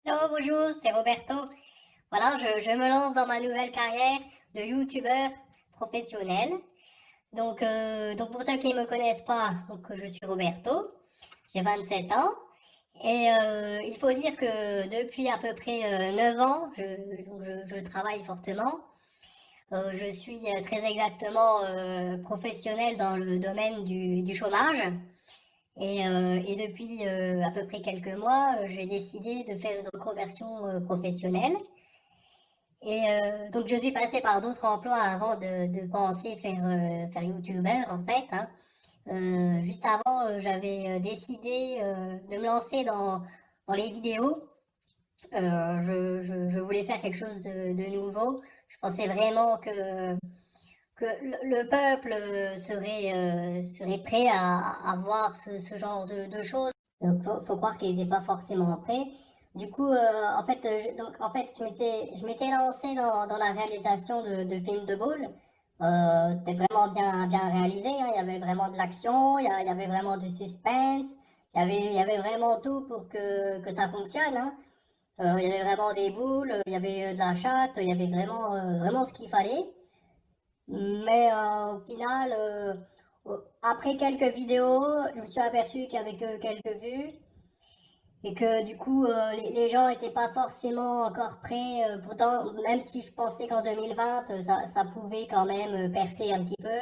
Hello, bonjour, c'est Roberto. Voilà, je me lance dans ma nouvelle carrière de youtubeur professionnel. Donc pour ceux qui ne me connaissent pas, je suis Roberto, j'ai 27 ans. Et il faut dire que depuis à peu près 9 ans, je travaille fortement. Je suis très exactement professionnel dans le domaine du chômage. Et depuis à peu près quelques mois, j'ai décidé de faire une reconversion professionnelle. Et donc je suis passée par d'autres emplois avant de penser faire youtubeur en fait, hein. Juste avant, j'avais décidé de me lancer dans les vidéos. Je voulais faire quelque chose de nouveau. Je pensais vraiment que le peuple serait prêt à voir ce genre de choses. Donc faut croire qu'ils n'étaient pas forcément prêts. Du coup, je m'étais lancée dans la réalisation de films de boules. C'était vraiment bien réalisé, hein. Il y avait vraiment de l'action, il y avait vraiment du suspense, il y avait vraiment tout pour que ça fonctionne, hein. Il y avait vraiment des boules, il y avait de la chatte, il y avait vraiment ce qu'il fallait. Mais au final, après quelques vidéos, je me suis aperçu qu'il y avait que quelques vues et que du coup, les gens n'étaient pas forcément encore prêts. Pourtant, même si je pensais qu'en 2020, ça pouvait quand même percer un petit peu,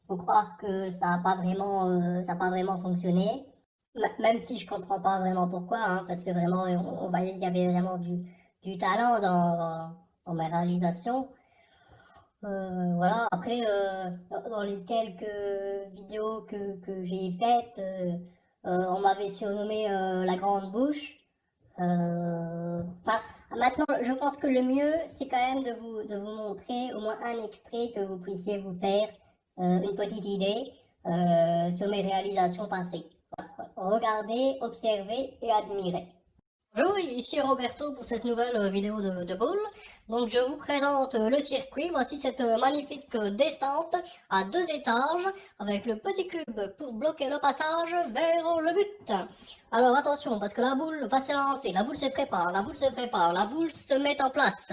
faut croire que ça a pas vraiment fonctionné. Même si je comprends pas vraiment pourquoi, hein, parce que vraiment, on voyait qu'il y avait vraiment du talent dans mes réalisations. Voilà, après, dans les quelques vidéos que j'ai faites, on m'avait surnommé la grande bouche. Enfin, maintenant, je pense que le mieux, c'est quand même de vous montrer au moins un extrait que vous puissiez vous faire une petite idée sur mes réalisations passées. Regardez, observez et admirez. Bonjour, ici Roberto pour cette nouvelle vidéo de boule. Donc je vous présente le circuit. Voici cette magnifique descente à 2 étages avec le petit cube pour bloquer le passage vers le but. Alors attention parce que la boule va s'élancer, la boule se prépare, la boule se prépare, la boule se met en place.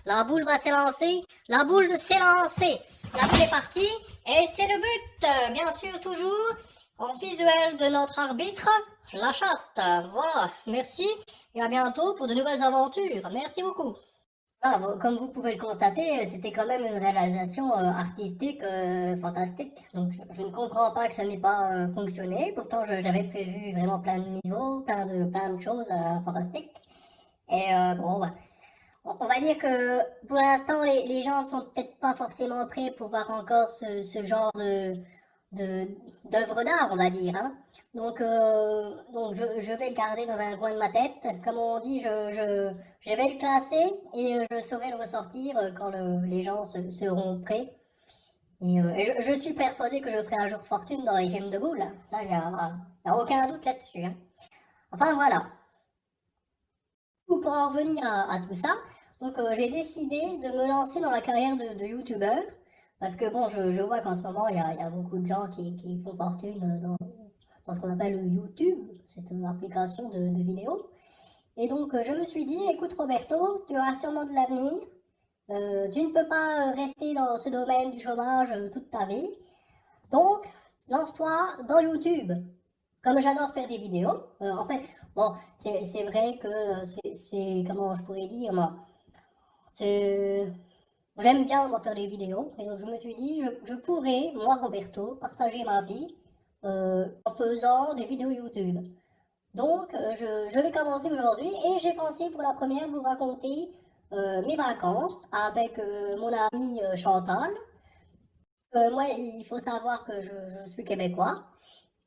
La boule va s'élancer, la boule s'est lancée. La boule est partie et c'est le but. Bien sûr toujours en visuel de notre arbitre, la chatte. Voilà, merci et à bientôt pour de nouvelles aventures. Merci beaucoup. Ah, comme vous pouvez le constater, c'était quand même une réalisation artistique fantastique. Donc je ne comprends pas que ça n'ait pas fonctionné. Pourtant, j'avais prévu vraiment plein de niveaux, plein de choses fantastiques. Et bon, bah, on va dire que pour l'instant, les gens sont peut-être pas forcément prêts pour voir encore ce genre de, d'œuvre d'art, on va dire, hein. Donc je vais le garder dans un coin de ma tête. Comme on dit, je vais le classer et je saurai le ressortir quand les gens seront prêts. Et je suis persuadé que je ferai un jour fortune dans les films de boules, hein. Ça, y a aucun doute là-dessus, hein. Enfin voilà. Pour en revenir à tout ça, j'ai décidé de me lancer dans la carrière de youtubeur. Parce que bon, je vois qu'en ce moment, il y a beaucoup de gens qui font fortune dans ce qu'on appelle YouTube, cette application de vidéos. Et donc, je me suis dit, écoute Roberto, tu as sûrement de l'avenir. Tu ne peux pas rester dans ce domaine du chômage toute ta vie. Donc, lance-toi dans YouTube. Comme j'adore faire des vidéos, en fait, bon, c'est vrai que comment je pourrais dire, moi, c'est, j'aime bien, moi, faire des vidéos. Et donc, je me suis dit, je pourrais, moi, Roberto, partager ma vie en faisant des vidéos YouTube. Donc, je vais commencer aujourd'hui et j'ai pensé pour la première vous raconter mes vacances avec mon amie Chantal. Moi, il faut savoir que je suis québécois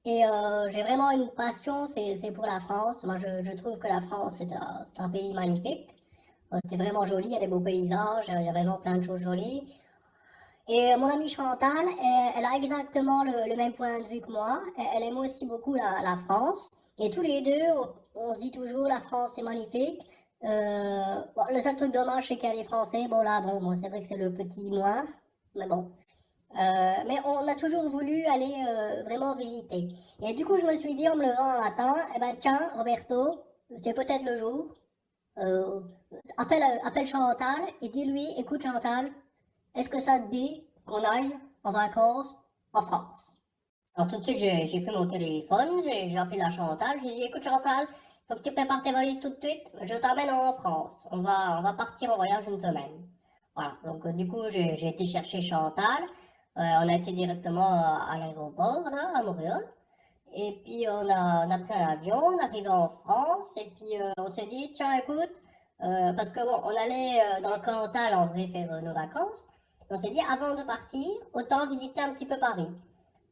et j'ai vraiment une passion, c'est pour la France. Moi, je trouve que la France, c'est un pays magnifique. C'est vraiment joli, il y a des beaux paysages, il y a vraiment plein de choses jolies. Et mon amie Chantal, elle a exactement le même point de vue que moi. Elle aime aussi beaucoup la France. Et tous les deux, on se dit toujours la France c'est magnifique. Bon, le seul truc dommage, c'est qu'il y a les Français. Bon là, bon, c'est vrai que c'est le petit moins. Mais bon. Mais on a toujours voulu aller vraiment visiter. Et du coup, je me suis dit en me levant un matin, eh ben tiens, Roberto, c'est peut-être le jour. euh, appelle Chantal et dis-lui, écoute Chantal, est-ce que ça te dit qu'on aille en vacances en France? Alors tout de suite, j'ai pris mon téléphone, j'ai appelé la Chantal, j'ai dit, écoute Chantal, faut que tu prépares tes valises tout de suite, je t'emmène en France, on va partir en voyage une semaine. Voilà, donc du coup, j'ai été chercher Chantal, on a été directement à l'aéroport, là, à Montréal, et puis on a pris un avion, on est arrivé en France, et puis on s'est dit, tiens, écoute, parce que bon, on allait dans le Cantal en vrai faire nos vacances, on s'est dit, avant de partir, autant visiter un petit peu Paris.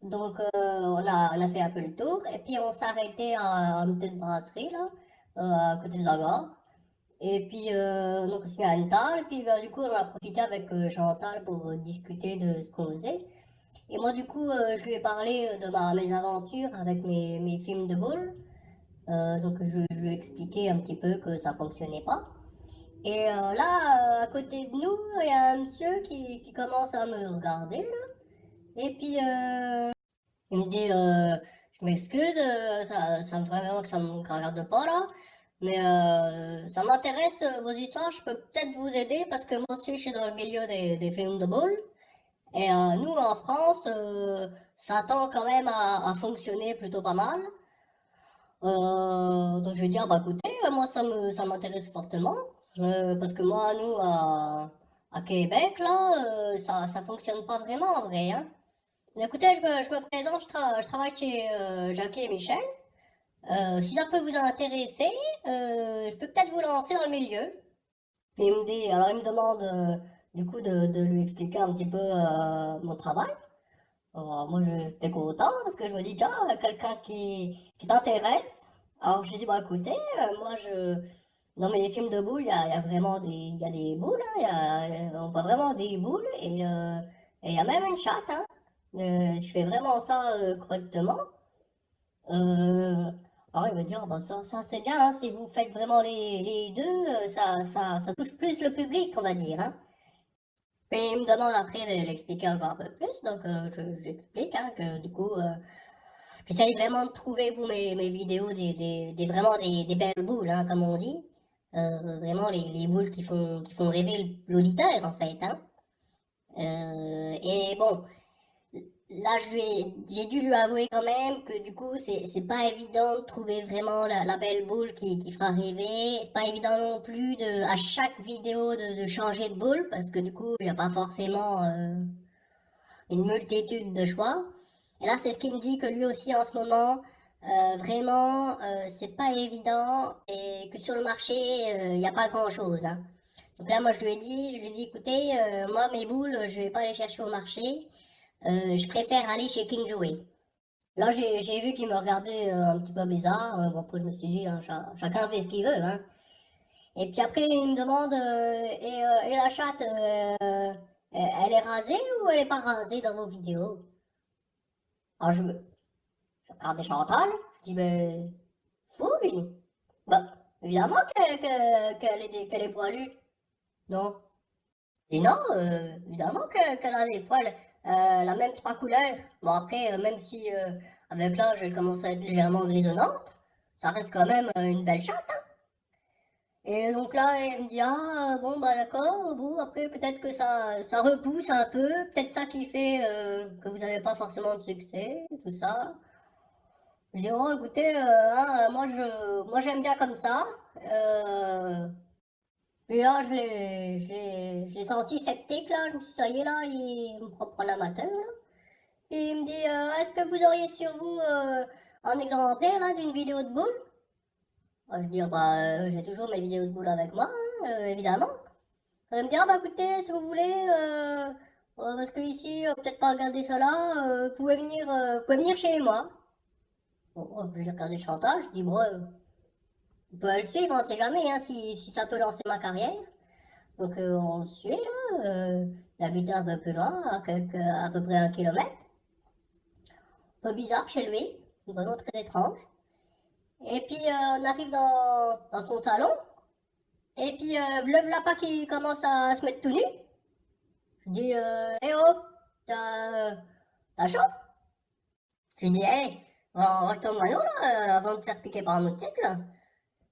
Donc on a fait un peu le tour, et puis on s'est arrêté à une petite brasserie, là, à côté de la gare. Et puis donc on s'est mis à une table, et puis du coup on a profité avec Chantal pour discuter de ce qu'on faisait. Et moi, du coup, je lui ai parlé de mes aventures avec mes films de boules. Donc, je lui ai expliqué un petit peu que ça fonctionnait pas. Et là, à côté de nous, il y a un monsieur qui commence à me regarder, là. Et puis, il me dit, je m'excuse, ça me ferait vraiment que ça me regarde pas, là. Mais ça m'intéresse, vos histoires, je peux peut-être vous aider parce que moi aussi, je suis dans le milieu des films de boules. Et nous, en France, ça tend quand même à fonctionner plutôt pas mal. Donc je vais dire, bah écoutez, moi ça m'intéresse fortement. Parce que moi, nous, à Québec, là, ça fonctionne pas vraiment en vrai, hein. Mais écoutez, je me présente, je travaille chez Jackie et Michel. Si ça peut vous intéresser, je peux peut-être vous lancer dans le milieu. Puis il me dit, alors il me demande du coup de lui expliquer un petit peu mon travail. Moi, j'étais content parce que je me dis, tiens, quelqu'un qui s'intéresse. Alors, j'ai dit, bah écoutez, moi, dans mes films de boules, il y a vraiment il y a des boules, hein, on voit vraiment des boules et il y a même une chatte, hein. Je fais vraiment ça correctement. Euh, alors, il va dire, bah ça c'est bien, hein, si vous faites vraiment les deux, ça touche plus le public, on va dire, hein. Puis il me demande après de l'expliquer encore un peu plus, donc j'explique hein, que du coup, j'essaye vraiment de trouver pour mes vidéos vraiment des belles boules, hein, comme on dit. Vraiment les boules qui font rêver l'auditeur en fait. Hein. Et bon, là j'ai dû lui avouer quand même que du coup c'est pas évident de trouver vraiment la belle boule qui fera rêver. C'est pas évident non plus à chaque vidéo de changer de boule parce que du coup il n'y a pas forcément une multitude de choix. Et là, c'est ce qu'il me dit que lui aussi en ce moment, vraiment, c'est pas évident et que sur le marché, il n'y a pas grand-chose. Hein. Donc là, moi, je lui ai dit, écoutez, moi, mes boules, je vais pas les chercher au marché. Je préfère aller chez King Joey. Là, j'ai vu qu'il me regardait un petit peu bizarre. Bon, après, je me suis dit, hein, chacun fait ce qu'il veut. Hein. Et puis après, il me demande, et la chatte, elle est rasée ou elle est pas rasée dans vos vidéos? Alors je regarde Chantal, je dis, ben, fou lui. Bah, évidemment qu'elle est poilue. Non. Je dis non, évidemment qu'elle a des poils. La même trois couleurs. Bon après, même si avec l'âge elle commence à être légèrement grisonnante, ça reste quand même une belle chatte. Hein. Et donc là, elle me dit, ah bon bah d'accord, bon après peut-être que ça repousse un peu, peut-être ça qui fait que vous n'avez pas forcément de succès, tout ça. Je dis, oh, écoutez, hein, moi j'aime bien comme ça. Euh, Puis là, je l'ai senti sceptique, là. Je me suis dit, ça y est, là, il me prend pour l'amateur, là. Et il me dit, est-ce que vous auriez sur vous un exemplaire, là, d'une vidéo de boule? Je dis, ah, bah, j'ai toujours mes vidéos de boule avec moi, hein, évidemment. Il me dit, ah, bah, écoutez, si vous voulez, parce que ici, peut-être pas regarder ça là, vous pouvez venir chez moi. Bon, j'ai regardé le chantage, je dis, bon, on peut le suivre, on sait jamais hein, si ça peut lancer ma carrière. Donc on le suit là, il habite un peu plus loin, à peu près 1 kilomètre. Un peu bizarre chez lui, vraiment très étrange. Et puis on arrive dans son salon, et puis le voilà qui commence à se mettre tout nu. Je dis, eh oh, t'as chaud? Je dis, hey, range ton maillot là, avant de te faire piquer par un moustique là.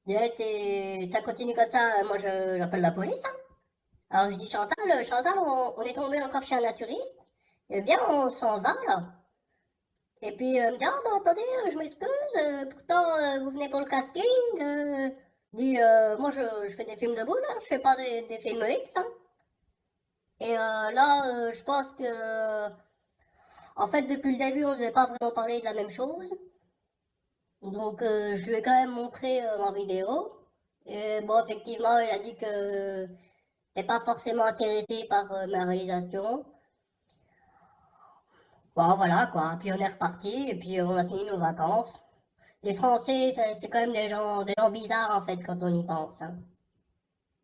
Ça continue comme ça, moi j'appelle la police, hein. Alors je dis Chantal, Chantal, on est tombé encore chez un naturiste. Viens, on s'en va là. Et puis elle me dit, ah bah attendez, je m'excuse, pourtant vous venez pour le casting. Moi je fais des films de boules, hein, je fais pas des films X, hein. Et là, je pense que, en fait, depuis le début, on ne devait pas vraiment parler de la même chose. Donc, je lui ai quand même montré ma vidéo. Et bon, effectivement, il a dit que t'es pas forcément intéressé par ma réalisation. Bon, voilà quoi. Puis on est reparti et puis on a fini nos vacances. Les Français, c'est quand même des gens bizarres en fait quand on y pense, hein.